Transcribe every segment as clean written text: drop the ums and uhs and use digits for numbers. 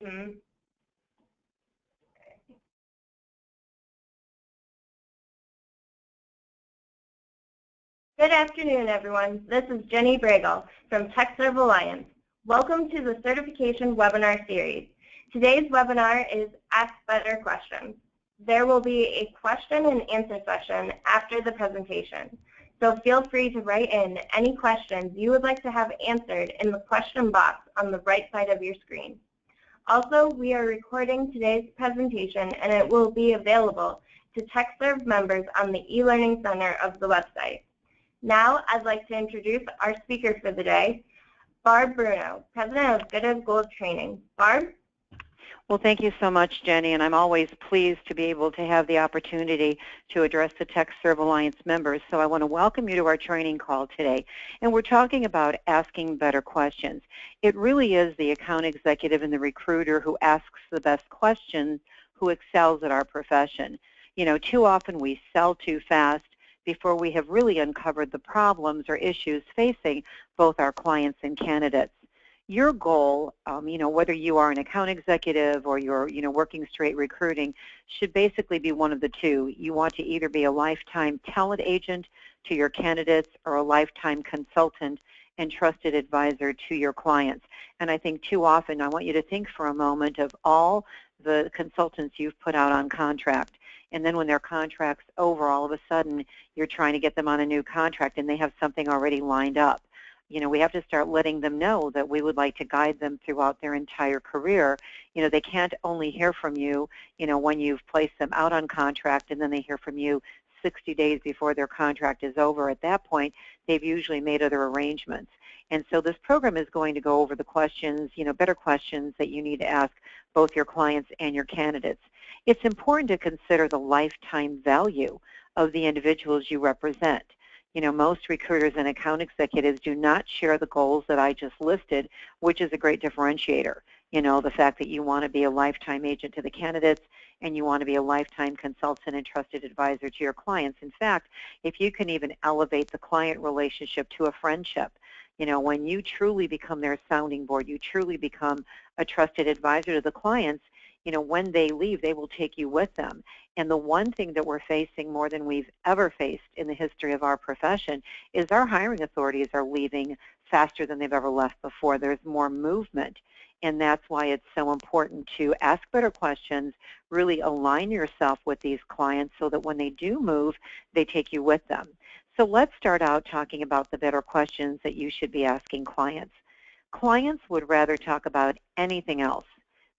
Good afternoon, everyone. This is Jenny Bregel from TechServe Alliance. Welcome to the certification webinar series. Today's webinar is Ask Better Questions. There will be a question and answer session after the presentation. So feel free to write in any questions you would like to have answered in the question box on the right side of your screen. Also, we are recording today's presentation and it will be available to TechServe members on the e-learning center of the website. Now, I'd like to introduce our speaker for the day, Barb Bruno, President of Good as Gold Training. Barb? Well, thank you so much, Jenny, and I'm always pleased to be able to have the opportunity to address the TechServe Alliance members. So I want to welcome you to our training call today. And we're talking about asking better questions. It really is the account executive and the recruiter who asks the best questions who excels at our profession. You know, too often we sell too fast before we have really uncovered the problems or issues facing both our clients and candidates. Your goal, you know, whether you are an account executive or you're, working straight recruiting, should basically be one of the two. You want to either be a lifetime talent agent to your candidates or a lifetime consultant and trusted advisor to your clients. And I think too often, I want you to think for a moment of all the consultants you've put out on contract. And then when their contract's over, all of a sudden, you're trying to get them on a new contract and they have something already lined up. You know, we have to start letting them know that we would like to guide them throughout their entire career. You know, they can't only hear from you, when you've placed them out on contract and then they hear from you 60 days before their contract is over. At that point, they've usually made other arrangements. And so this program is going to go over the questions, better questions that you need to ask both your clients and your candidates. It's important to consider the lifetime value of the individuals you represent. Most recruiters and account executives do not share the goals that I just listed, which is a great differentiator. The fact that you want to be a lifetime agent to the candidates and you want to be a lifetime consultant and trusted advisor to your clients. In fact, if you can even elevate the client relationship to a friendship, when you truly become their sounding board, you truly become a trusted advisor to the clients, when they leave, they will take you with them. And the one thing that we're facing more than we've ever faced in the history of our profession is our hiring authorities are leaving faster than they've ever left before. There's more movement, and that's why it's so important to ask better questions, really align yourself with these clients so that when they do move, they take you with them. So let's start out talking about the better questions that you should be asking clients. Clients would rather talk about anything else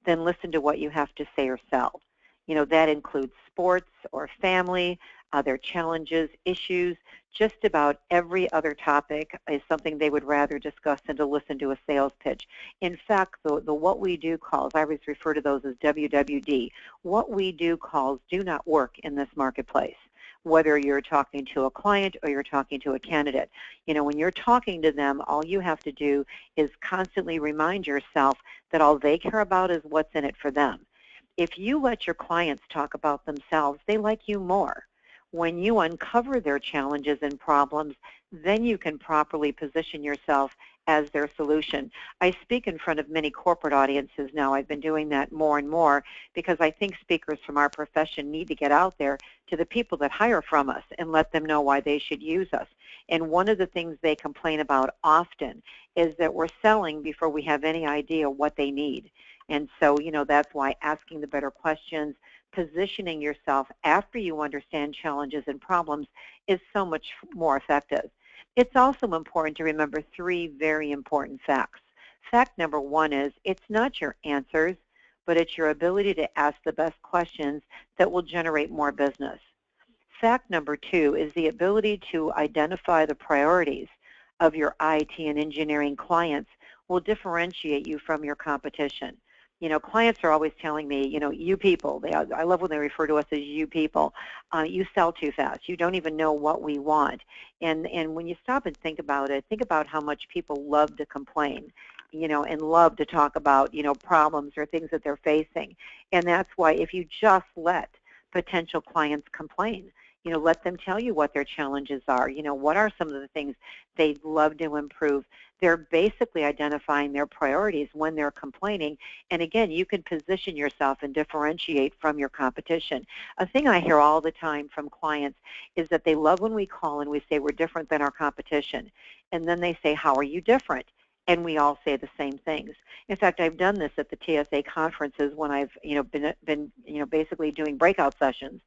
than listen to what you have to say or sell. That includes sports or family, their challenges, issues, just about every other topic is something they would rather discuss than to listen to a sales pitch. In fact, the what we do calls, I always refer to those as WWD. What we do calls do not work in this marketplace, whether you're talking to a client or you're talking to a candidate. When you're talking to them, all you have to do is constantly remind yourself that all they care about is what's in it for them. If you let your clients talk about themselves, they like you more. When you uncover their challenges and problems, then you can properly position yourself as their solution. I speak in front of many corporate audiences now. I've been doing that more and more because I think speakers from our profession need to get out there to the people that hire from us and let them know why they should use us. And one of the things they complain about often is that we're selling before we have any idea what they need. And so, that's why asking the better questions, positioning yourself after you understand challenges and problems is so much more effective. It's also important to remember three very important facts. Fact number one is it's not your answers, but it's your ability to ask the best questions that will generate more business. Fact number two is the ability to identify the priorities of your IT and engineering clients will differentiate you from your competition. Clients are always telling me, you people, I love when they refer to us as you people, you sell too fast. You don't even know what we want. And when you stop and think about it, think about how much people love to complain, and love to talk about, problems or things that they're facing. And that's why if you just let potential clients complain, Let them tell you what their challenges are. What are some of the things they'd love to improve. They're basically identifying their priorities when they're complaining. And again, you can position yourself and differentiate from your competition. A thing I hear all the time from clients is that they love when we call and we say we're different than our competition. And then they say, how are you different? And we all say the same things. In fact, I've done this at the TSA conferences when I've been basically doing breakout sessions.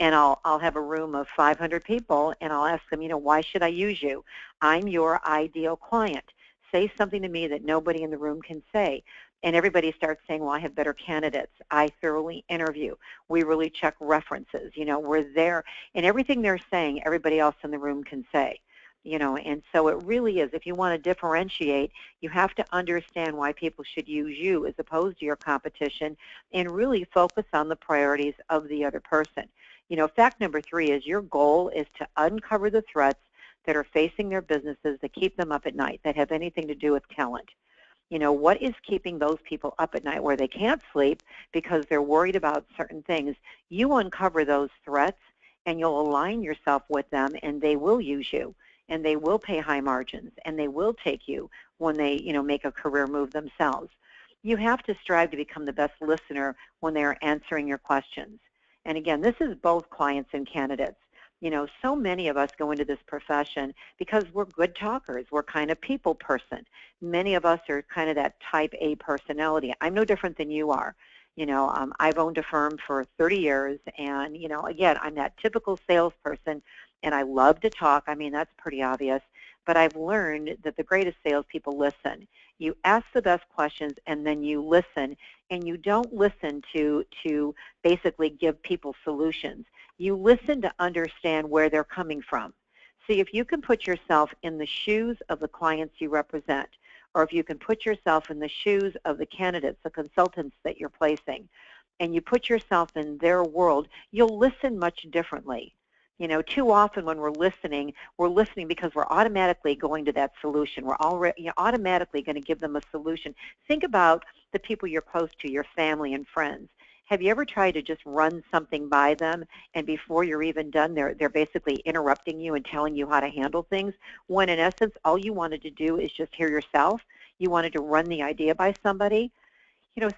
And I'll have a room of 500 people, and I'll ask them, why should I use you? I'm your ideal client. Say something to me that nobody in the room can say. And everybody starts saying, well, I have better candidates. I thoroughly interview. We really check references. We're there. And everything they're saying, everybody else in the room can say. And so it really is, if you want to differentiate, you have to understand why people should use you as opposed to your competition and really focus on the priorities of the other person. Fact number 3 is your goal is to uncover the threats that are facing their businesses that keep them up at night, that have anything to do with talent. What is keeping those people up at night where they can't sleep because they're worried about certain things? You uncover those threats and you'll align yourself with them, and they will use you, and they will pay high margins, and they will take you when they make a career move themselves. You have to strive to become the best listener when they are answering your questions. And again, this is both clients and candidates. So many of us go into this profession because we're good talkers. We're kind of people person. Many of us are kind of that type A personality. I'm no different than you are. I've owned a firm for 30 years, and, again, I'm that typical salesperson, and I love to talk. I mean, that's pretty obvious. But I've learned that the greatest salespeople listen. You ask the best questions, and then you listen, and you don't listen to basically give people solutions. You listen to understand where they're coming from. See, if you can put yourself in the shoes of the clients you represent, or if you can put yourself in the shoes of the candidates, the consultants that you're placing, and you put yourself in their world, you'll listen much differently. Too often when we're listening because we're automatically going to that solution. We're already automatically going to give them a solution. Think about the people you're close to, your family and friends. Have you ever tried to just run something by them, and before you're even done, they're basically interrupting you and telling you how to handle things, when in essence all you wanted to do is just hear yourself? You wanted to run the idea by somebody?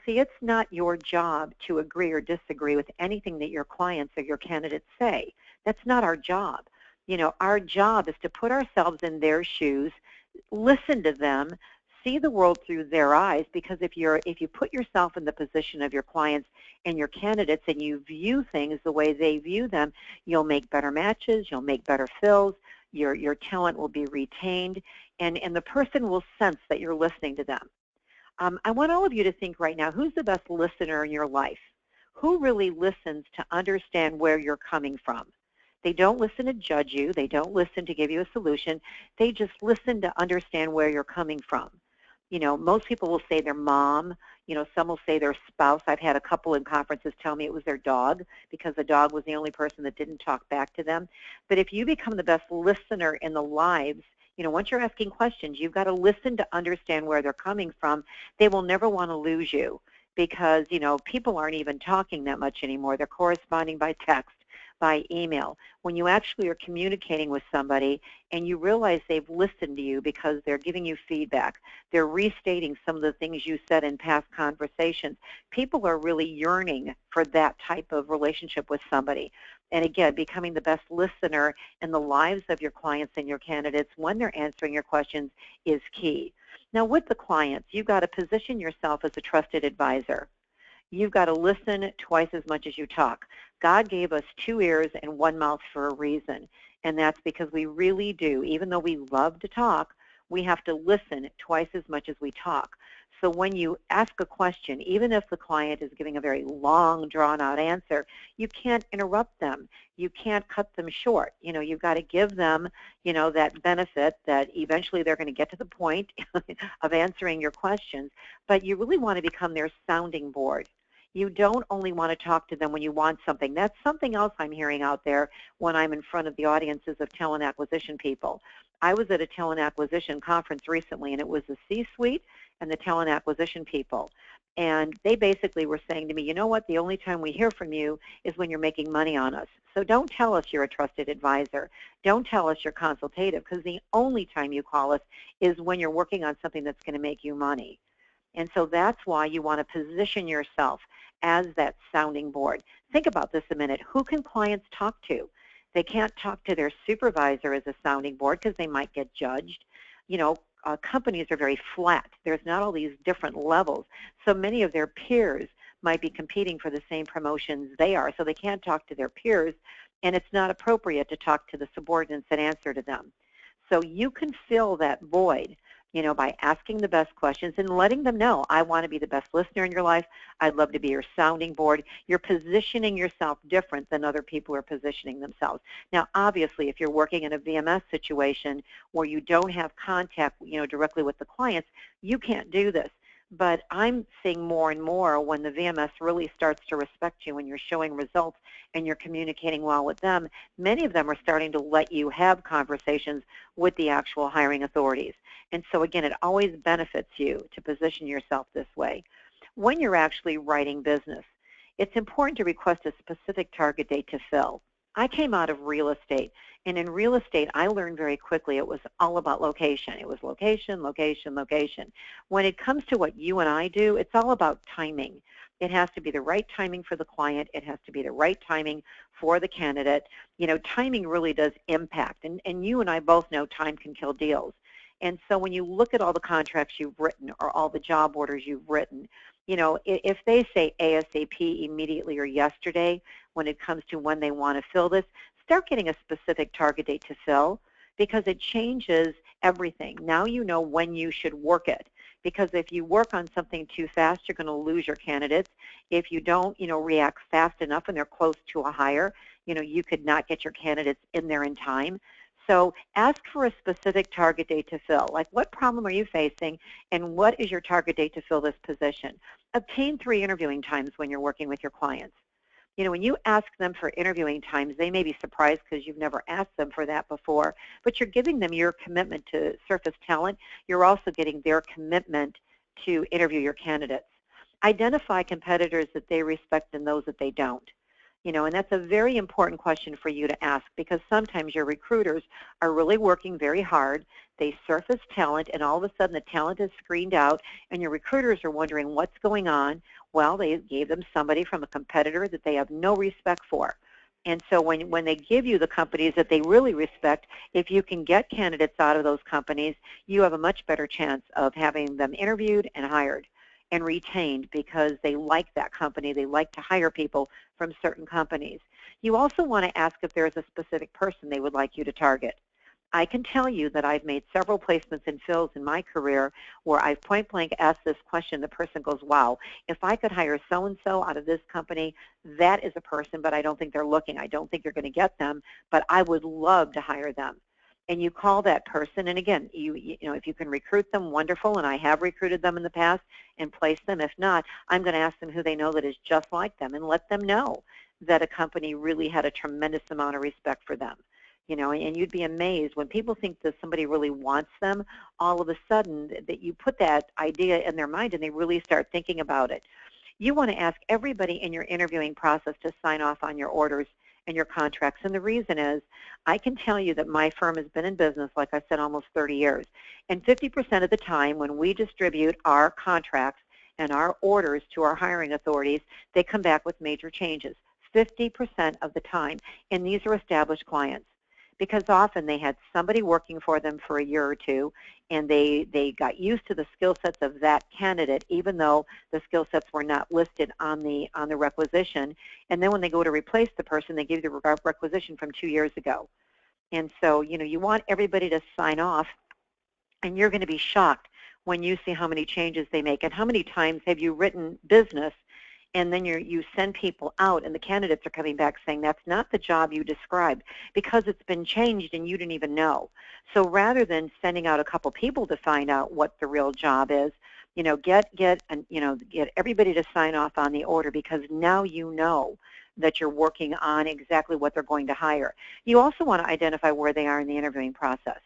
See, it's not your job to agree or disagree with anything that your clients or your candidates say. That's not our job. Our job is to put ourselves in their shoes, listen to them, see the world through their eyes, because if you put yourself in the position of your clients and your candidates and you view things the way they view them, you'll make better matches, you'll make better fills, your talent will be retained, and the person will sense that you're listening to them. I want all of you to think right now, who's the best listener in your life? Who really listens to understand where you're coming from? They don't listen to judge you. They don't listen to give you a solution. They just listen to understand where you're coming from. Most people will say their mom. Some will say their spouse. I've had a couple in conferences tell me it was their dog because the dog was the only person that didn't talk back to them. But if you become the best listener in the lives, once you're asking questions, you've got to listen to understand where they're coming from. They will never want to lose you because, people aren't even talking that much anymore. They're corresponding by text, by email. When you actually are communicating with somebody and you realize they've listened to you because they're giving you feedback, they're restating some of the things you said in past conversations, people are really yearning for that type of relationship with somebody. And again, becoming the best listener in the lives of your clients and your candidates when they're answering your questions is key. Now with the clients, you've got to position yourself as a trusted advisor. You've got to listen twice as much as you talk. God gave us 2 ears and 1 mouth for a reason, and that's because we really do. Even though we love to talk, we have to listen twice as much as we talk. So when you ask a question, even if the client is giving a very long, drawn-out answer, you can't interrupt them. You can't cut them short. You've got to give them, that benefit that eventually they're going to get to the point of answering your questions, but you really want to become their sounding board. You don't only want to talk to them when you want something. That's something else I'm hearing out there when I'm in front of the audiences of talent acquisition people. I was at a talent acquisition conference recently, and it was the C-suite and the talent acquisition people. And they basically were saying to me, you know what, the only time we hear from you is when you're making money on us. So don't tell us you're a trusted advisor. Don't tell us you're consultative, because the only time you call us is when you're working on something that's going to make you money. And so that's why you want to position yourself as that sounding board. Think about this a minute. Who can clients talk to? They can't talk to their supervisor as a sounding board because they might get judged. You know, companies are very flat. There's not all these different levels. So many of their peers might be competing for the same promotions they are, so they can't talk to their peers, and it's not appropriate to talk to the subordinates and answer to them. So you can fill that void, you know, by asking the best questions and letting them know, I want to be the best listener in your life. I'd love to be your sounding board. You're positioning yourself different than other people are positioning themselves. Now, obviously, if you're working in a VMS situation where you don't have contact, you know, directly with the clients, you can't do this. But I'm seeing more and more when the VMS really starts to respect you, when you're showing results and you're communicating well with them, many of them are starting to let you have conversations with the actual hiring authorities. And so again, it always benefits you to position yourself this way. When you're actually writing business, it's important to request a specific target date to fill. I came out of real estate, and in real estate, I learned very quickly it was all about location. It was location, location, location. When it comes to what you and I do, it's all about timing. It has to be the right timing for the client. It has to be the right timing for the candidate. You know, timing really does impact, and you and I both know time can kill deals. And so when you look at all the contracts you've written or all the job orders you've written, you know, if they say ASAP, immediately, or yesterday, when it comes to when they want to fill this, start getting a specific target date to fill, because it changes everything. Now you know when you should work it, because if you work on something too fast, you're going to lose your candidates. If you don't, you know, react fast enough and they're close to a hire, you know, you could not get your candidates in there in time. So ask for a specific target date to fill. Like, what problem are you facing, and what is your target date to fill this position? Obtain 3 interviewing times when you're working with your clients. You know, when you ask them for interviewing times, they may be surprised because you've never asked them for that before, but you're giving them your commitment to surface talent. You're also getting their commitment to interview your candidates. Identify competitors that they respect and those that they don't. You know, and that's a very important question for you to ask, because sometimes your recruiters are really working very hard. They surface talent, and all of a sudden the talent is screened out, and your recruiters are wondering what's going on. Well, they gave them somebody from a competitor that they have no respect for. And so when they give you the companies that they really respect, if you can get candidates out of those companies, you have a much better chance of having them interviewed and hired and retained, because they like that company. They like to hire people from certain companies. You also want to ask if there's a specific person they would like you to target. I can tell you that I've made several placements and fills in my career where I've point blank asked this question. The person goes, wow, if I could hire so-and-so out of this company, that is a person, but I don't think they're looking. I don't think you're going to get them, but I would love to hire them. And you call that person, and again, you know, if you can recruit them, wonderful, and I have recruited them in the past and placed them. If not, I'm going to ask them who they know that is just like them and let them know that a company really had a tremendous amount of respect for them. You know, and you'd be amazed when people think that somebody really wants them, all of a sudden that you put that idea in their mind and they really start thinking about it. You want to ask everybody in your interviewing process to sign off on your orders and your contracts. And the reason is, I can tell you that my firm has been in business, like I said, almost 30 years. And 50% of the time when we distribute our contracts and our orders to our hiring authorities, they come back with major changes, 50% of the time. And these are established clients, because often they had somebody working for them for a year or two, and they got used to the skill sets of that candidate, even though the skill sets were not listed on the requisition. And then when they go to replace the person, they give you the requisition from 2 years ago. And so, you know, you want everybody to sign off, and you're going to be shocked when you see how many changes they make. And how many times have you written business, and then you send people out, and the candidates are coming back saying that's not the job you described because it's been changed and you didn't even know. So rather than sending out a couple people to find out what the real job is, you know, get everybody to sign off on the order, because now you know that you're working on exactly what they're going to hire. You also want to identify where they are in the interviewing process.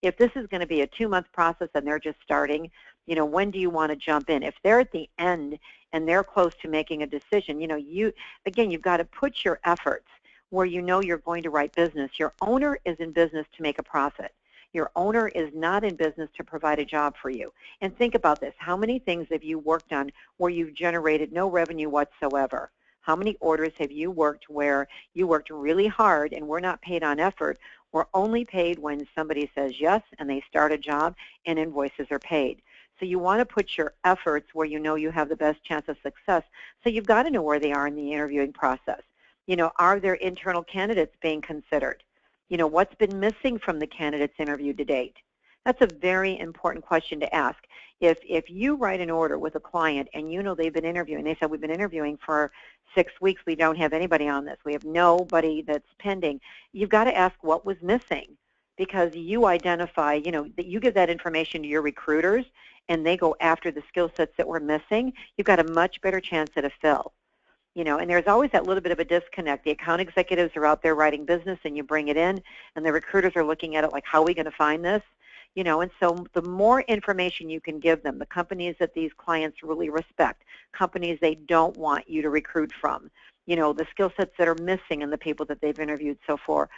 If this is going to be a 2-month process and they're just starting, When do you want to jump in? If they're at the end and they're close to making a decision, you've got to put your efforts where you're going to write business. Your owner is in business to make a profit. Your owner is not in business to provide a job for you. And think about this. How many things have you worked on where you've generated no revenue whatsoever? How many orders have you worked where you worked really hard and were not paid on effort? We're only paid when somebody says yes and they start a job and invoices are paid. So you want to put your efforts where you have the best chance of success. So you've got to know where they are in the interviewing process. Are there internal candidates being considered? What's been missing from the candidates interviewed to date? That's a very important question to ask. If you write an order with a client and they've been interviewing, they said, we've been interviewing for 6 weeks, we don't have anybody on this, we have nobody that's pending, you've got to ask what was missing, because you identify, that you give that information to your recruiters and they go after the skill sets that were missing, you've got a much better chance at a fill. And there's always that little bit of a disconnect. The account executives are out there writing business and you bring it in, and the recruiters are looking at it like, how are we going to find this? And so the more information you can give them, the companies that these clients really respect, companies they don't want you to recruit from, the skill sets that are missing in the people that they've interviewed so far,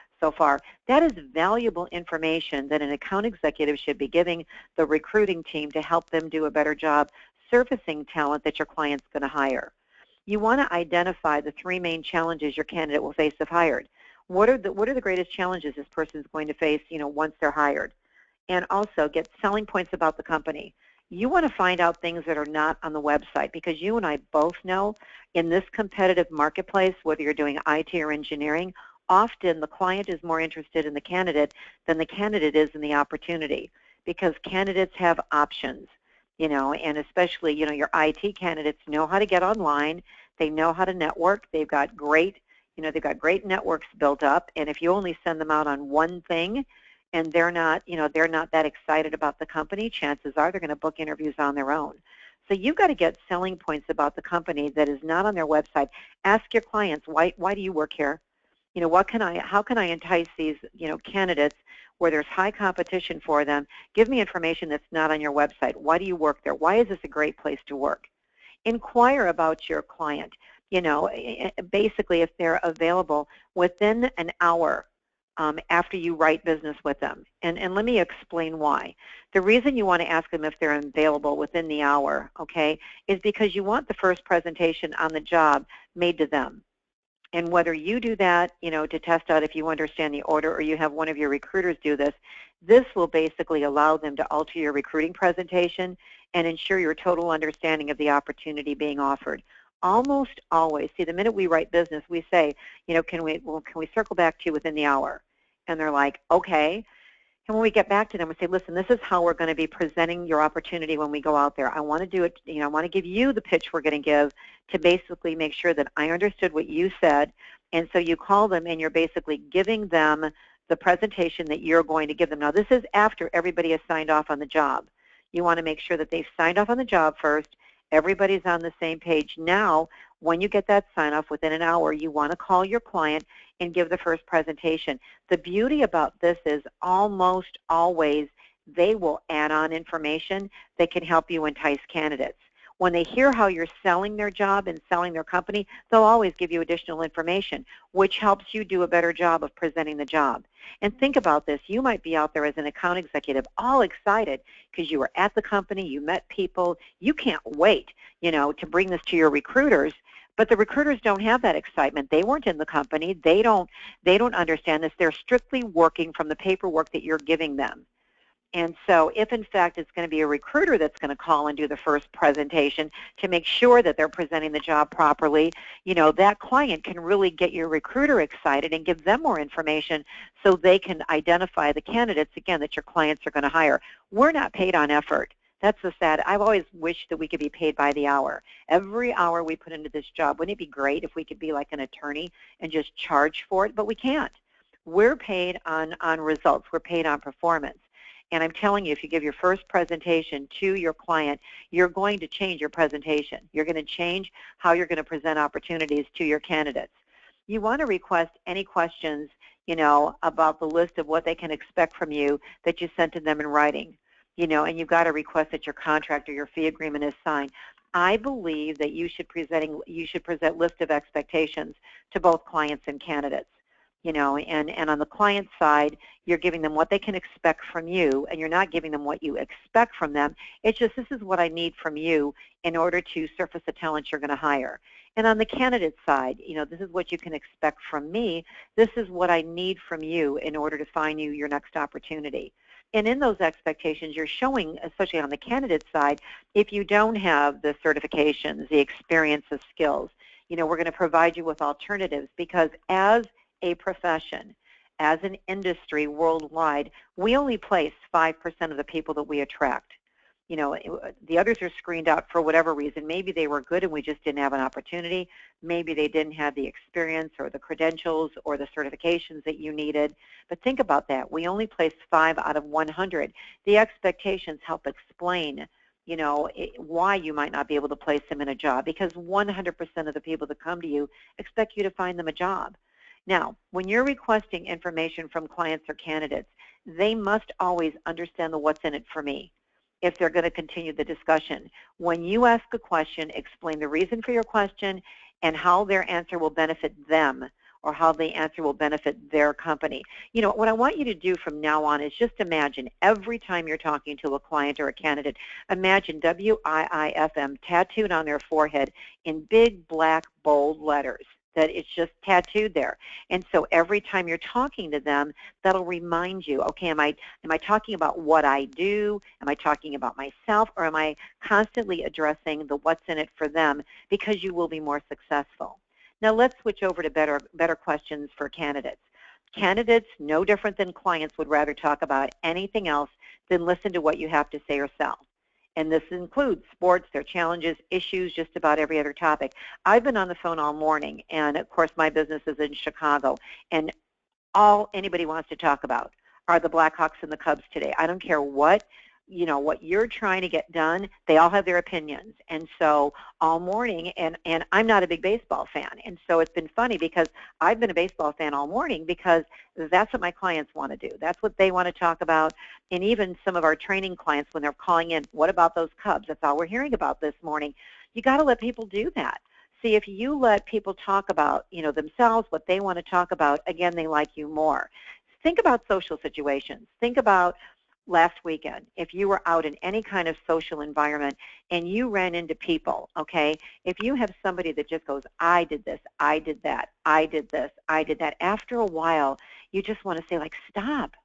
that is valuable information that an account executive should be giving the recruiting team to help them do a better job surfacing talent that your client's going to hire. You want to identify the 3 main challenges your candidate will face if hired. What are the greatest challenges this person is going to face, once they're hired? And also get selling points about the company. You want to find out things that are not on the website, because you and I both know in this competitive marketplace, whether you're doing IT or engineering, often the client is more interested in the candidate than the candidate is in the opportunity, because candidates have options. And especially, your IT candidates know how to get online. They know how to network. They've got great networks built up. And if you only send them out on one thing, and they're not that excited about the company, chances are they're going to book interviews on their own. So you've got to get selling points about the company that is not on their website. Ask your clients, why do you work here? How can I entice these, candidates where there's high competition for them? Give me information that's not on your website. Why do you work there? Why is this a great place to work? Inquire about your client, basically if they're available within an hour after you write business with them. And let me explain why. The reason you want to ask them if they're available within the hour, okay, is because you want the first presentation on the job made to them. And whether you do that, to test out if you understand the order, or you have one of your recruiters do this, this will basically allow them to alter your recruiting presentation and ensure your total understanding of the opportunity being offered. Almost always, see, the minute we write business, we say, can we circle back to you within the hour? And they're like, okay. And when we get back to them, we say, listen, this is how we're going to be presenting your opportunity when we go out there. I want to do it, I want to give you the pitch we're going to give to basically make sure that I understood what you said. And so you call them and you're basically giving them the presentation that you're going to give them. Now, this is after everybody has signed off on the job. You want to make sure that they've signed off on the job first. Everybody's on the same page. Now, when you get that sign-off within an hour, you want to call your client and give the first presentation. The beauty about this is almost always they will add on information that can help you entice candidates. When they hear how you're selling their job and selling their company, they'll always give you additional information, which helps you do a better job of presenting the job. And think about this. You might be out there as an account executive all excited because you were at the company, you met people, you can't wait, to bring this to your recruiters. But the recruiters don't have that excitement. They weren't in the company. They don't understand this. They're strictly working from the paperwork that you're giving them. And so if, in fact, it's going to be a recruiter that's going to call and do the first presentation to make sure that they're presenting the job properly, that client can really get your recruiter excited and give them more information so they can identify the candidates, again, that your clients are going to hire. We're not paid on effort. That's the sad. I've always wished that we could be paid by the hour. Every hour we put into this job, wouldn't it be great if we could be like an attorney and just charge for it? But we can't. We're paid on results. We're paid on performance. And I'm telling you, if you give your first presentation to your client, you're going to change your presentation. You're going to change how you're going to present opportunities to your candidates. You want to request any questions, about the list of what they can expect from you that you sent to them in writing. and you've got to request that your contract or your fee agreement is signed. I believe that you should present list of expectations to both clients and candidates. And on the client side, you're giving them what they can expect from you, and you're not giving them what you expect from them. It's just, this is what I need from you in order to surface the talent you're going to hire. And on the candidate side, this is what you can expect from me. This is what I need from you in order to find you your next opportunity. And in those expectations, you're showing, especially on the candidate side, if you don't have the certifications, the experience, the skills, we're going to provide you with alternatives, because as a profession, as an industry worldwide, we only place 5% of the people that we attract. The others are screened out for whatever reason. Maybe they were good and we just didn't have an opportunity. Maybe they didn't have the experience or the credentials or the certifications that you needed. But think about that. We only place 5 out of 100. The expectations help explain why you might not be able to place them in a job, because 100% of the people that come to you expect you to find them a job. Now, when you're requesting information from clients or candidates, they must always understand the what's in it for me if they're going to continue the discussion. When you ask a question, explain the reason for your question and how their answer will benefit them, or how the answer will benefit their company. What I want you to do from now on is just imagine every time you're talking to a client or a candidate, imagine WIIFM tattooed on their forehead in big, black, bold letters. That it's just tattooed there. And so every time you're talking to them, that'll remind you, okay, am I talking about what I do? Am I talking about myself? Or am I constantly addressing the what's in it for them? Because you will be more successful. Now let's switch over to better questions for candidates. Candidates, no different than clients, would rather talk about anything else than listen to what you have to say or sell. And this includes sports, their challenges, issues, just about every other topic. I've been on the phone all morning, and of course my business is in Chicago, and all anybody wants to talk about are the Blackhawks and the Cubs today. I don't care what you're trying to get done, they all have their opinions. And so all morning, and I'm not a big baseball fan, and so it's been funny because I've been a baseball fan all morning because that's what my clients want to do. That's what they want to talk about. And even some of our training clients, when they're calling in, what about those Cubs? That's all we're hearing about this morning. You got to let people do that. See, if you let people talk about, themselves, what they want to talk about, again, they like you more. Think about social situations. Think about last weekend, if you were out in any kind of social environment and you ran into people, okay, if you have somebody that just goes, I did this, I did that, I did this, I did that, after a while, you just want to say, stop.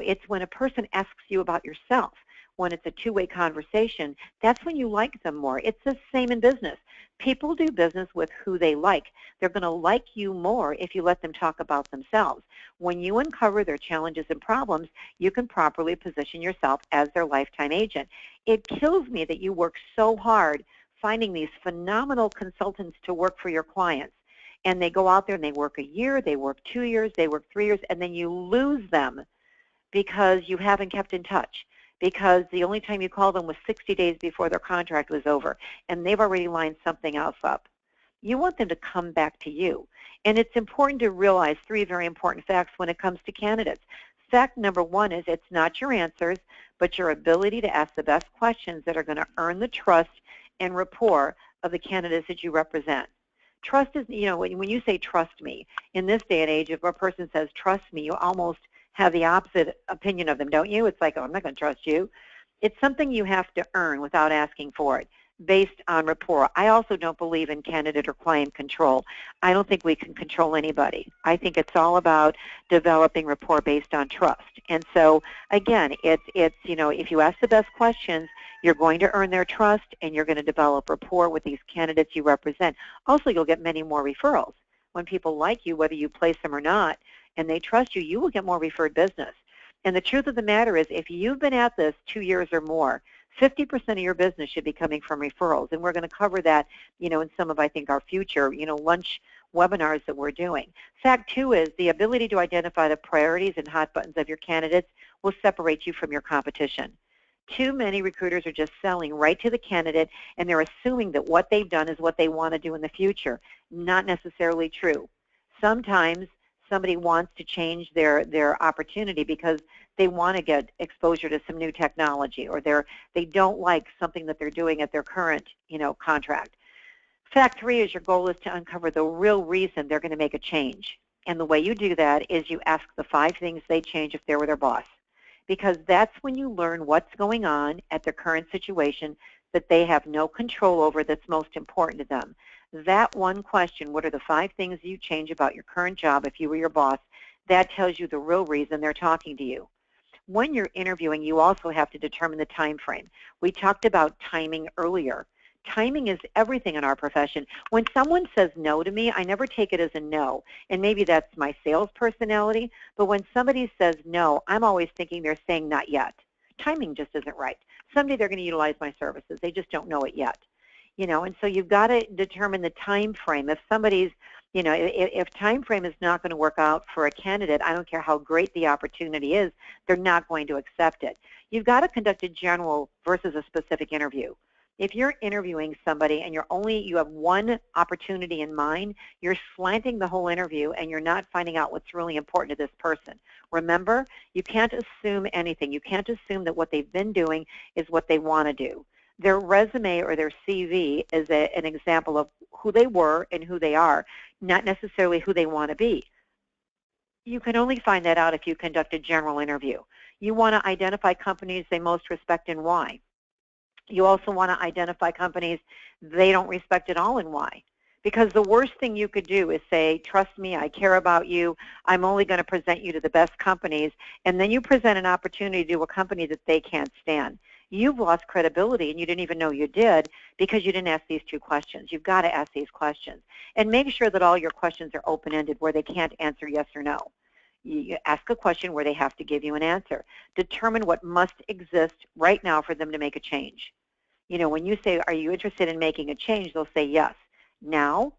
It's when a person asks you about yourself, when it's a two-way conversation, that's when you like them more. It's the same in business. People do business with who they like. They're going to like you more if you let them talk about themselves. When you uncover their challenges and problems, you can properly position yourself as their lifetime agent. It kills me that you work so hard finding these phenomenal consultants to work for your clients, and they go out there and they work a year, they work 2 years, they work 3 years, and then you lose them because you haven't kept in touch, because the only time you call them was 60 days before their contract was over, and they've already lined something else up. You want them to come back to you. And it's important to realize 3 very important facts when it comes to candidates. Fact number 1 is it's not your answers, but your ability to ask the best questions that are going to earn the trust and rapport of the candidates that you represent. Trust is, when you say trust me, in this day and age, if a person says trust me, you almost have the opposite opinion of them, don't you? It's like, oh, I'm not going to trust you. It's something you have to earn without asking for it, based on rapport. I also don't believe in candidate or client control. I don't think we can control anybody. I think it's all about developing rapport based on trust. And so, again, it's if you ask the best questions, you're going to earn their trust and you're going to develop rapport with these candidates you represent. Also, you'll get many more referrals. When people like you, whether you place them or not, and they trust you, you will get more referred business. And the truth of the matter is, if you've been at this 2 years or more, 50% of your business should be coming from referrals. And we're going to cover that, in some of, I think, our future, lunch webinars that we're doing. Fact 2 is the ability to identify the priorities and hot buttons of your candidates will separate you from your competition. Too many recruiters are just selling right to the candidate, and they're assuming that what they've done is what they want to do in the future. Not necessarily true. Sometimes somebody wants to change their opportunity because they want to get exposure to some new technology, or they don't like something that they're doing at their current, contract. Fact 3 is your goal is to uncover the real reason they're going to make a change. And the way you do that is you ask the 5 things they'd change if they were their boss, because that's when you learn what's going on at their current situation that they have no control over that's most important to them. That one question, what are the 5 things you change about your current job if you were your boss, that tells you the real reason they're talking to you. When you're interviewing, you also have to determine the time frame. We talked about timing earlier. Timing is everything in our profession. When someone says no to me, I never take it as a no, and maybe that's my sales personality, but when somebody says no, I'm always thinking they're saying not yet. Timing just isn't right. Someday they're going to utilize my services. They just don't know it yet. And so you've got to determine the time frame. If somebody's, if time frame is not going to work out for a candidate, I don't care how great the opportunity is, they're not going to accept it. You've got to conduct a general versus a specific interview. If you're interviewing somebody and you have one opportunity in mind, you're slanting the whole interview and you're not finding out what's really important to this person. Remember, you can't assume anything. You can't assume that what they've been doing is what they want to do. Their resume or their CV is an example of who they were and who they are, not necessarily who they want to be. You can only find that out if you conduct a general interview. You want to identify companies they most respect and why. You also want to identify companies they don't respect at all and why. Because the worst thing you could do is say, trust me, I care about you, I'm only going to present you to the best companies, and then you present an opportunity to a company that they can't stand. You've lost credibility, and you didn't even know you did because you didn't ask these 2 questions. You've got to ask these questions. And make sure that all your questions are open-ended where they can't answer yes or no. You ask a question where they have to give you an answer. Determine what must exist right now for them to make a change. When you say, are you interested in making a change, they'll say yes. Now,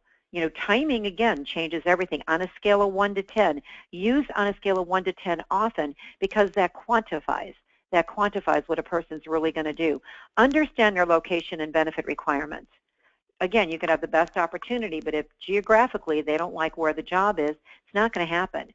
timing, again, changes everything. On a scale of 1 to 10, use on a scale of 1 to 10 often because that quantifies what a person's really going to do. Understand their location and benefit requirements. Again, you could have the best opportunity, but if geographically they don't like where the job is, it's not going to happen.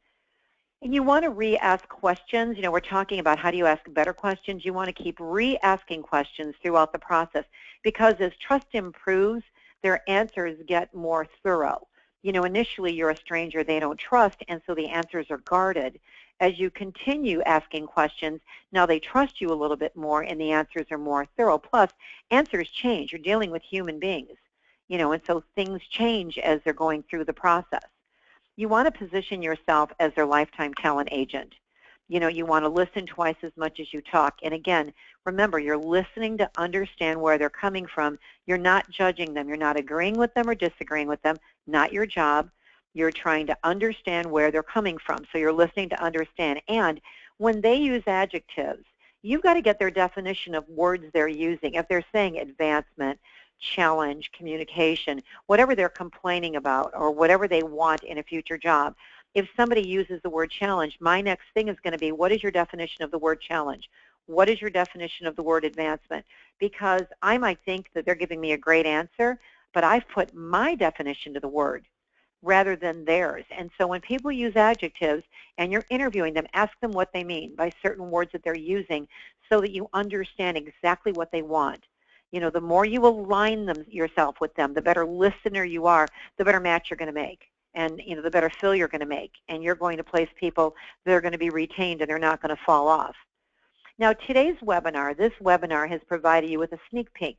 And you want to re-ask questions. We're talking about how do you ask better questions. You want to keep re-asking questions throughout the process because as trust improves, their answers get more thorough. Initially you're a stranger they don't trust, and so the answers are guarded. As you continue asking questions, now they trust you a little bit more and the answers are more thorough. Plus, answers change. You're dealing with human beings, and so things change as they're going through the process. You want to position yourself as their lifetime talent agent. You want to listen twice as much as you talk. And again, remember, you're listening to understand where they're coming from. You're not judging them. You're not agreeing with them or disagreeing with them. Not your job. You're trying to understand where they're coming from. So you're listening to understand. And when they use adjectives, you've got to get their definition of words they're using. If they're saying advancement, challenge, communication, whatever they're complaining about or whatever they want in a future job, if somebody uses the word challenge, my next thing is going to be, what is your definition of the word challenge? What is your definition of the word advancement? Because I might think that they're giving me a great answer, but I've put my definition to the word rather than theirs. And so when people use adjectives and you're interviewing them, ask them what they mean by certain words that they're using so that you understand exactly what they want. The more you align yourself with them, the better listener you are, the better match you're going to make. And, the better fill you're going to make. And you're going to place people that are going to be retained and they're not going to fall off. Now, today's webinar, this webinar has provided you with a sneak peek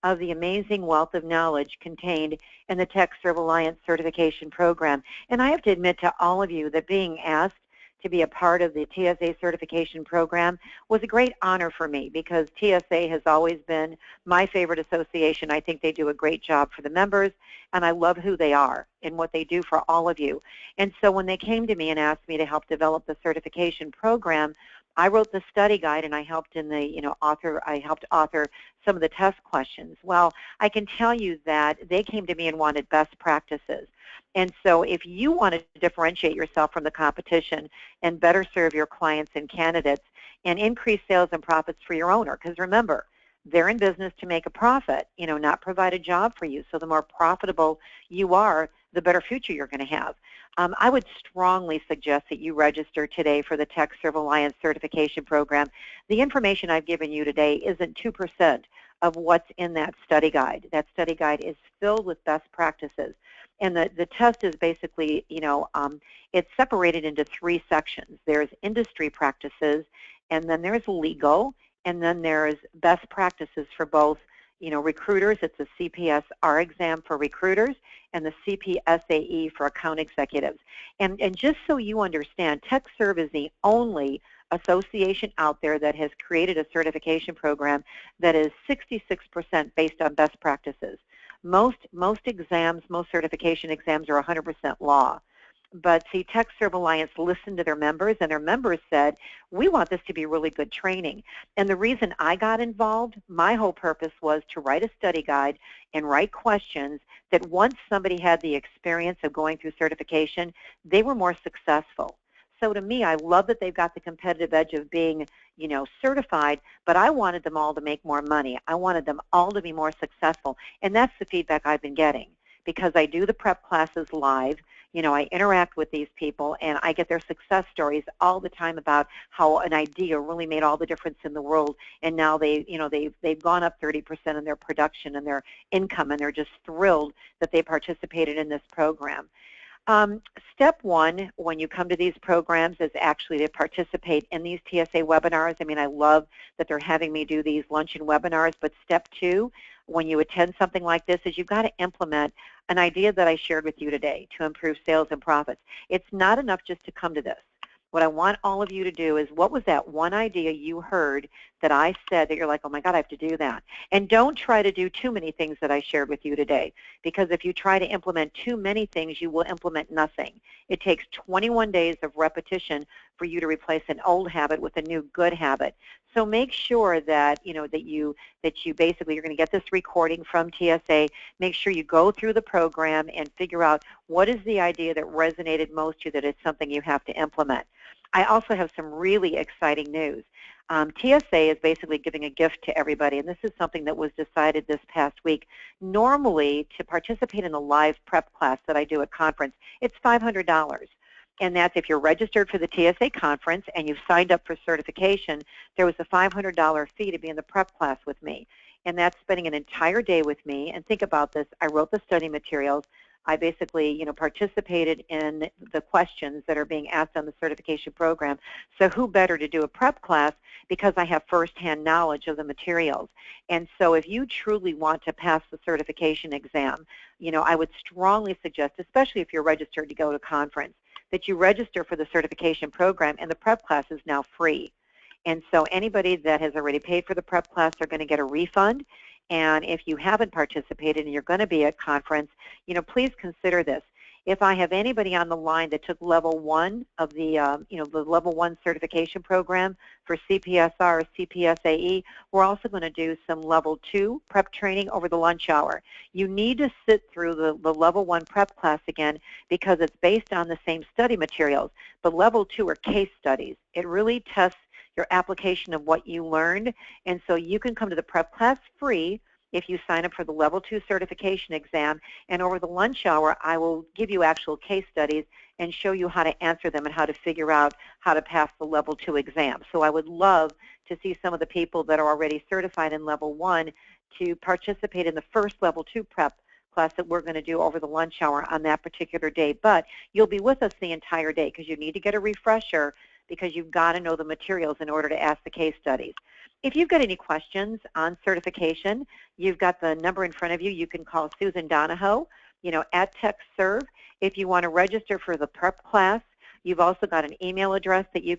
of the amazing wealth of knowledge contained in the TechServe Alliance Certification Program. And I have to admit to all of you that being asked to be a part of the TSA Certification Program was a great honor for me because TSA has always been my favorite association. I think they do a great job for the members, and I love who they are and what they do for all of you. And so when they came to me and asked me to help develop the certification program, I wrote the study guide and I helped in the, I helped author some of the test questions. Well, I can tell you that they came to me and wanted best practices. And so if you want to differentiate yourself from the competition and better serve your clients and candidates and increase sales and profits for your owner, because remember, they're in business to make a profit, not provide a job for you. So the more profitable you are, the better future you're going to have. I would strongly suggest that you register today for the Tech Serve Alliance Certification Program. The information I've given you today isn't 2% of what's in that study guide. That study guide is filled with best practices. And the test is basically, it's separated into 3 sections. There's industry practices, and then there's legal, and then there's best practices for both, recruiters. It's a CPSR exam for recruiters and the CPSAE for account executives. And just so you understand, TechServe is the only association out there that has created a certification program that is 66% based on best practices. Most exams, most certification exams are 100% law. But see, TechServe Alliance listened to their members, and their members said, we want this to be really good training. And the reason I got involved, my whole purpose was to write a study guide and write questions that once somebody had the experience of going through certification, they were more successful. So to me, I love that they've got the competitive edge of being, certified, but I wanted them all to make more money. I wanted them all to be more successful, and that's the feedback I've been getting because I do the prep classes live. I interact with these people, and I get their success stories all the time about how an idea really made all the difference in the world, and now they've gone up 30% in their production and their income, and they're just thrilled that they participated in this program. Step 1 when you come to these programs is actually to participate in these TSA webinars. I love that they're having me do these luncheon webinars, but step 2 when you attend something like this is you've got to implement an idea that I shared with you today to improve sales and profits. It's not enough just to come to this. What I want all of you to do is, what was that one idea you heard that I said that you're like, oh my God, I have to do that? And don't try to do too many things that I shared with you today, because if you try to implement too many things, you will implement nothing. It takes 21 days of repetition for you to replace an old habit with a new good habit. So make sure that that you basically, you're going to get this recording from TSA. Make sure you go through the program and figure out what is the idea that resonated most to you, that it's something you have to implement. I also have some really exciting news. TSA is basically giving a gift to everybody, and this is something that was decided this past week. Normally, to participate in a live prep class that I do at conference, it's $500. And that's if you're registered for the TSA conference and you've signed up for certification, there was a $500 fee to be in the prep class with me. And that's spending an entire day with me. And think about this. I wrote the study materials. I basically, participated in the questions that are being asked on the certification program. So who better to do a prep class, because I have firsthand knowledge of the materials. And so if you truly want to pass the certification exam, I would strongly suggest, especially if you're registered to go to conference, that you register for the certification program, and the prep class is now free. And so anybody that has already paid for the prep class are going to get a refund. And if you haven't participated and you're going to be at conference, please consider this. If I have anybody on the line that took level 1 of the, the level 1 certification program for CPSR or CPSAE, we're also going to do some level 2 prep training over the lunch hour. You need to sit through the level 1 prep class again, because it's based on the same study materials. But level 2 are case studies. It really tests your application of what you learned, and so you can come to the prep class free if you sign up for the level 2 certification exam, and over the lunch hour I will give you actual case studies and show you how to answer them and how to figure out how to pass the level 2 exam. So I would love to see some of the people that are already certified in level 1 to participate in the first level 2 prep class that we're going to do over the lunch hour on that particular day. But you'll be with us the entire day, because you need to get a refresher, because you've got to know the materials in order to ask the case studies. If you've got any questions on certification, you've got the number in front of you. You can call Susan Donahoe, at TechServe. If you want to register for the prep class, you've also got an email address that you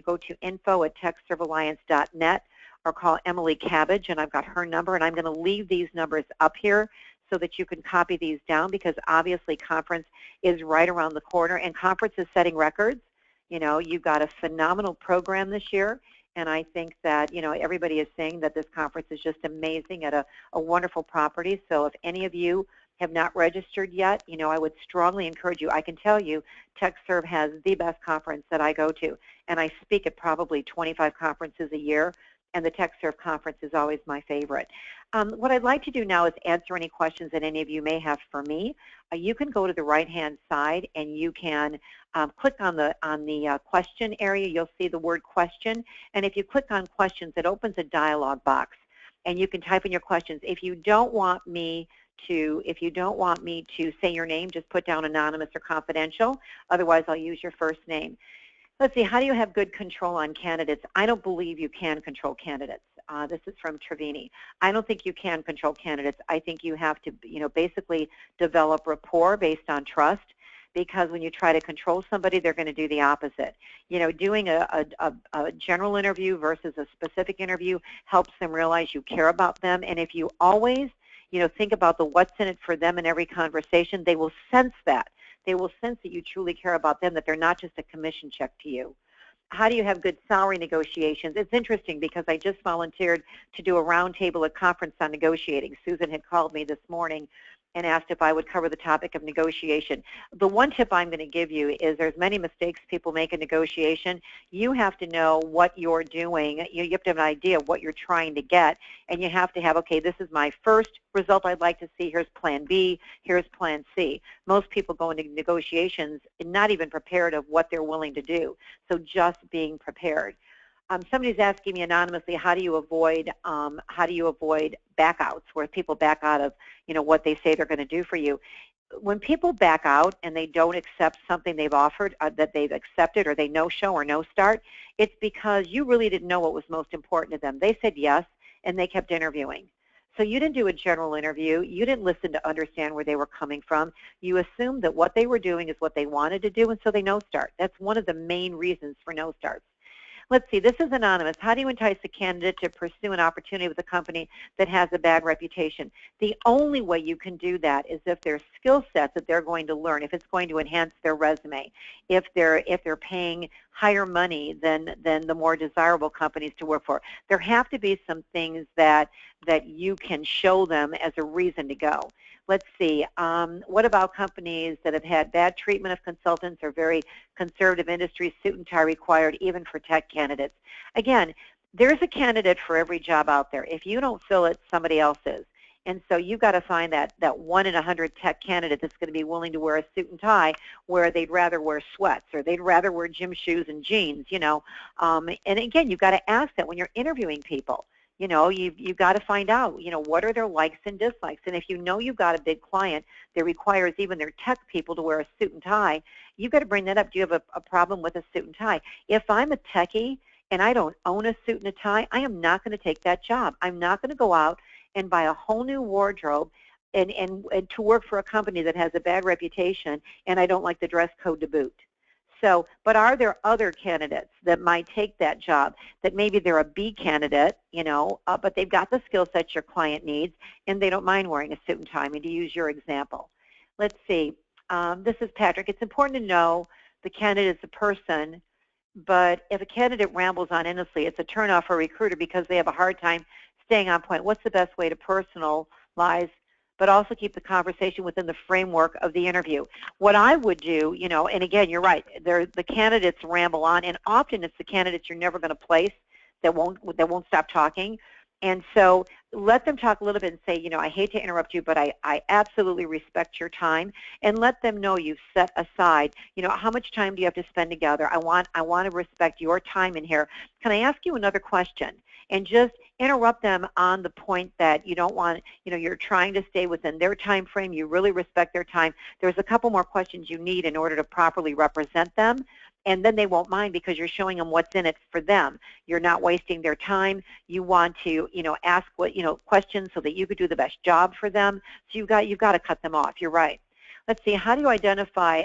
go to info@techservealliance.net, or call Emily Cabbage, and I've got her number, and I'm going to leave these numbers up here so that you can copy these down, because obviously conference is right around the corner, and conference is setting records. You've got a phenomenal program this year, and I think that, everybody is saying that this conference is just amazing at a wonderful property. So if any of you have not registered yet, I would strongly encourage you. I can tell you TechServe has the best conference that I go to, and I speak at probably 25 conferences a year, and the TechServe conference is always my favorite. What I'd like to do now is answer any questions that any of you may have for me. You can go to the right-hand side and you can click on the question area. You'll see the word question, and if you click on questions, it opens a dialog box, and you can type in your questions. If you don't want me to say your name, just put down anonymous or confidential. Otherwise, I'll use your first name. Let's see, how do you have good control on candidates? I don't believe you can control candidates. This is from Trevini. I don't think you can control candidates. I think you have to, basically develop rapport based on trust, because when you try to control somebody, they're going to do the opposite. Doing a general interview versus a specific interview helps them realize you care about them, and if you always, think about the what's in it for them in every conversation, they will sense that. They will sense that you truly care about them, that they're not just a commission check to you. How do you have good salary negotiations? It's interesting because I just volunteered to do a roundtable at conference on negotiating. Susan had called me this morning and asked if I would cover the topic of negotiation. The one tip I'm going to give you is there's many mistakes people make in negotiation. You have to know what you're doing. You have to have an idea of what you're trying to get, and you have to have, okay, this is my first result I'd like to see. Here's plan B. Here's plan C. Most people go into negotiations not even prepared of what they're willing to do, so just being prepared. Somebody's asking me anonymously, how do you avoid backouts, where people back out of what they say they're going to do for you? When people back out and they don't accept something they've offered, that they've accepted, or they no-show or no-start, it's because you really didn't know what was most important to them. They said yes, and they kept interviewing. So you didn't do a general interview. You didn't listen to understand where they were coming from. You assumed that what they were doing is what they wanted to do, and so they no-start. That's one of the main reasons for no-starts. Let's see, this is anonymous. How do you entice a candidate to pursue an opportunity with a company that has a bad reputation? The only way you can do that is if there's skill sets that they're going to learn, if it's going to enhance their resume, if they're paying higher money than the more desirable companies to work for. There have to be some things that you can show them as a reason to go. Let's see, what about companies that have had bad treatment of consultants or very conservative industries, suit and tie required, even for tech candidates? Again, there's a candidate for every job out there. If you don't fill it, somebody else is. And so you've got to find that 1 in 100 tech candidate that's going to be willing to wear a suit and tie, where they'd rather wear sweats or they'd rather wear gym shoes and jeans, And again, you've got to ask that when you're interviewing people. You've got to find out, what are their likes and dislikes. And if you know you've got a big client that requires even their tech people to wear a suit and tie, you've got to bring that up. Do you have a problem with a suit and tie? If I'm a techie and I don't own a suit and a tie, I am not going to take that job. I'm not going to go out and buy a whole new wardrobe and to work for a company that has a bad reputation and I don't like the dress code to boot. So, but are there other candidates that might take that job, that maybe they're a B candidate, but they've got the skill sets your client needs, and they don't mind wearing a suit and tie? I mean, to use your example. Let's see. This is Patrick. It's important to know the candidate is a person, but if a candidate rambles on endlessly, it's a turnoff for a recruiter because they have a hard time staying on point. What's the best way to personalize but also keep the conversation within the framework of the interview? What I would do, and again, you're right, the candidates ramble on, and often it's the candidates you're never going to place that won't stop talking. And so let them talk a little bit and say, I hate to interrupt you, but I absolutely respect your time, and let them know you've set aside, how much time do you have to spend together? I want to respect your time in here. Can I ask you another question? And just interrupt them on the point that you don't want, you're trying to stay within their time frame. You really respect their time. There's a couple more questions you need in order to properly represent them, and then they won't mind because you're showing them what's in it for them. You're not wasting their time. You want to, ask questions so that you could do the best job for them. So you've got to cut them off. You're right. Let's see. How to identify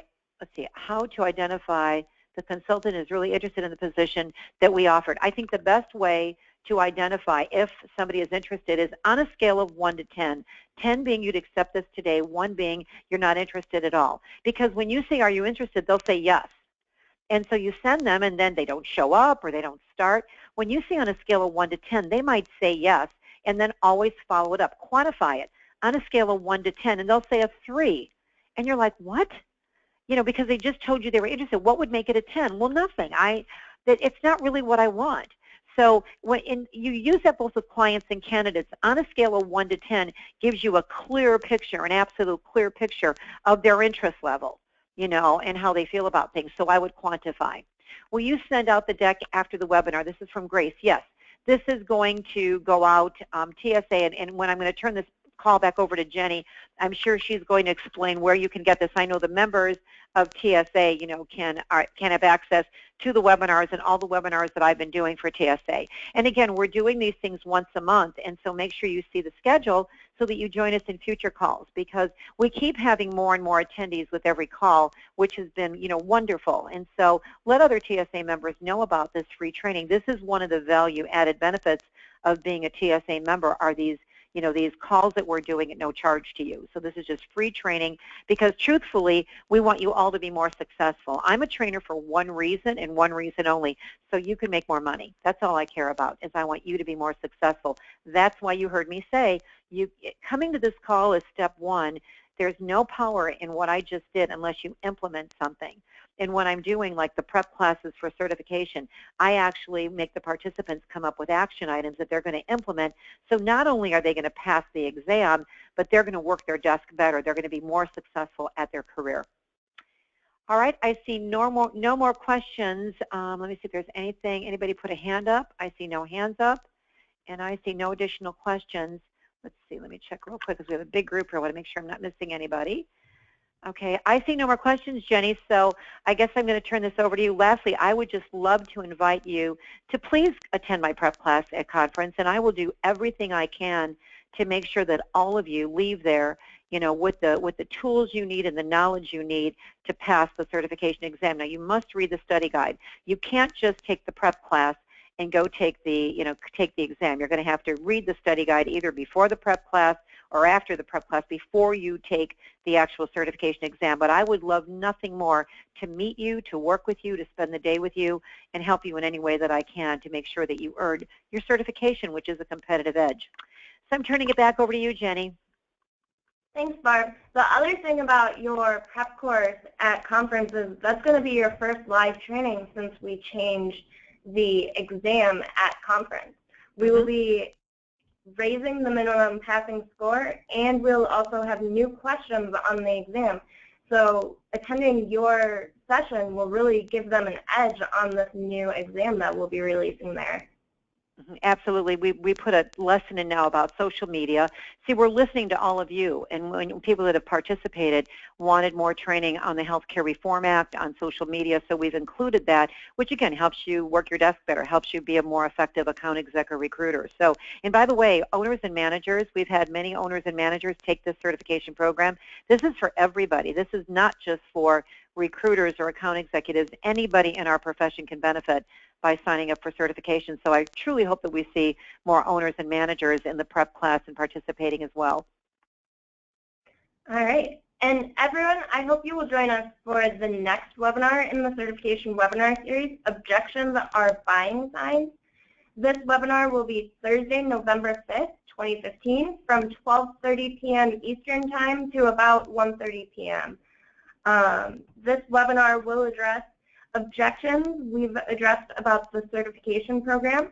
the consultant is really interested in the position that we offered. I think the best way to identify if somebody is interested is on a scale of 1 to 10. 10 being you'd accept this today, 1 being you're not interested at all. Because when you say, are you interested, they'll say yes. And so you send them and then they don't show up or they don't start. When you say on a scale of 1 to 10, they might say yes and then always follow it up. Quantify it on a scale of 1 to 10, and they'll say a 3. And you're like, what? Because they just told you they were interested. What would make it a 10? Well, nothing. It's not really what I want. So you use that both with clients and candidates on a scale of 1 to 10, gives you a clear picture, an absolute clear picture of their interest level, and how they feel about things. So I would quantify. Will you send out the deck after the webinar? This is from Grace. Yes. This is going to go out, TSA, and when I'm going to turn this call back over to Jenny, I'm sure she's going to explain where you can get this. I know the members of TSA, can have access to the webinars and all the webinars that I've been doing for TSA. And again, we're doing these things once a month, and so make sure you see the schedule so that you join us in future calls, because we keep having more and more attendees with every call, which has been, wonderful. And so let other TSA members know about this free training. This is one of the value-added benefits of being a TSA member, are these these calls that we're doing at no charge to you. So this is just free training, because truthfully, we want you all to be more successful. I'm a trainer for one reason and one reason only, so you can make more money. That's all I care about, is I want you to be more successful. That's why you heard me say, coming to this call is step one. There's no power in what I just did unless you implement something. And when I'm doing like the prep classes for certification, I actually make the participants come up with action items that they're going to implement. So not only are they going to pass the exam, but they're going to work their desk better. They're going to be more successful at their career. All right, I see no more questions. Let me see if there's anything. Anybody put a hand up? I see no hands up, and I see no additional questions. Let's see, let me check real quick, because we have a big group here. I want to make sure I'm not missing anybody. Okay, I see no more questions, Jenny, so I guess I'm going to turn this over to you. Lastly, I would just love to invite you to please attend my prep class at conference, and I will do everything I can to make sure that all of you leave there, with the tools you need and the knowledge you need to pass the certification exam. Now, you must read the study guide. You can't just take the prep class and go take the exam. You're going to have to read the study guide either before the prep class or after the prep class before you take the actual certification exam. But I would love nothing more to meet you, to work with you, to spend the day with you, and help you in any way that I can to make sure that you earn your certification, which is a competitive edge. So I'm turning it back over to you, Jenny. Thanks, Barb. The other thing about your prep course at conferences, that's going to be your first live training since we changed the exam at conference. We will be raising the minimum passing score, and we'll also have new questions on the exam. So attending your session will really give them an edge on this new exam that we'll be releasing there. Absolutely. We put a lesson in now about social media. See, we're listening to all of you, and when people that have participated wanted more training on the Healthcare Reform Act, on social media, so we've included that, which again helps you work your desk better, helps you be a more effective account exec or recruiter. So, and by the way, owners and managers, we've had many owners and managers take this certification program. This is for everybody. This is not just for recruiters or account executives. Anybody in our profession can benefit by signing up for certification. So I truly hope that we see more owners and managers in the prep class and participating as well. All right. And everyone, I hope you will join us for the next webinar in the certification webinar series, Objections Are Buying Signs. This webinar will be Thursday, November 5th, 2015, from 12:30 p.m. Eastern Time to about 1:30 p.m. This webinar will address objections we've addressed about the certification program,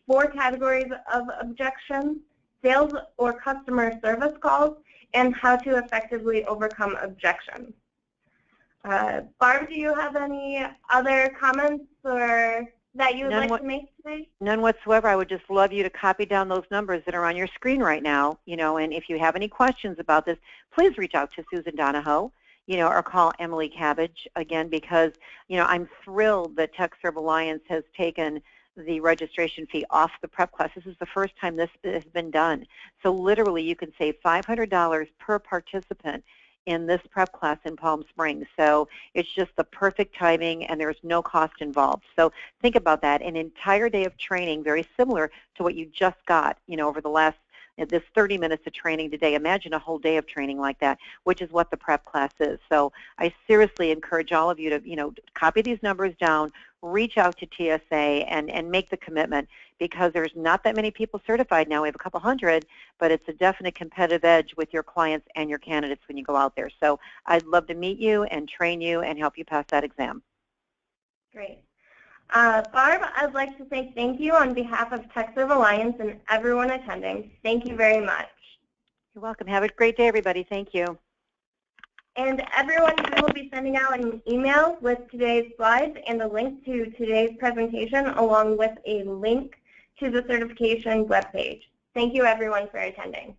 4 categories of objections, sales or customer service calls, and how to effectively overcome objections. Barb, do you have any other comments or that you would like to make today? None whatsoever. I would just love you to copy down those numbers that are on your screen right now, and if you have any questions about this, please reach out to Susan Donahoe, or call Emily Cabbage, again, because, I'm thrilled that TechServe Alliance has taken the registration fee off the prep class. This is the first time this has been done. So literally you can save $500 per participant in this prep class in Palm Springs. So it's just the perfect timing, and there's no cost involved. So think about that. An entire day of training, very similar to what you just got, over the last this 30 minutes of training today. Imagine a whole day of training like that, which is what the prep class is. So I seriously encourage all of you to, copy these numbers down, reach out to TSA, and make the commitment, because there's not that many people certified now. We have a couple hundred, but it's a definite competitive edge with your clients and your candidates when you go out there. So I'd love to meet you and train you and help you pass that exam. Great. Barb, I'd like to say thank you on behalf of TechServe Alliance and everyone attending. Thank you very much. You're welcome. Have a great day, everybody. Thank you. And everyone, we will be sending out an email with today's slides and a link to today's presentation, along with a link to the certification webpage. Thank you, everyone, for attending.